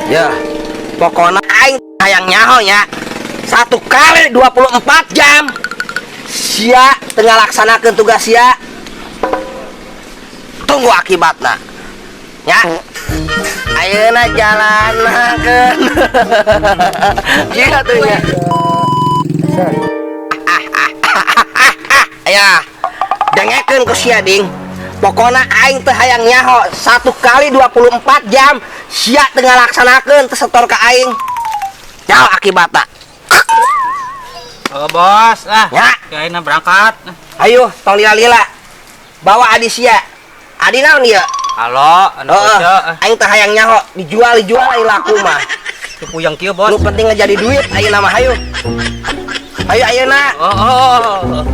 Ya, pokoknya aing hayang nyaho nya. 1 kali 24 jam. Sia tengah laksanakeun tugas sia. Tunggu akibatna. Ya. Ayeuna jalanakeun. Iya tuh nya. Ya. Dengekeun ku sia ding. Pokoknya aing teh hayang nyaho 1 kali 24 jam. Sia tengah laksanakeun teu setor ka aing. Nyaho akibatna. Oh bos, Ya. kayaknya berangkat. Ayo, tong lila-lila. Bawa adi sia. Adi naon ieu? Halo, anu kerja. Aing teh hayang nyaho, dijual ai laku mah. Puyang kieu bos. Nu penting ngejadi duit ayeuna mah hayu. Hayu ayeuna. Oh.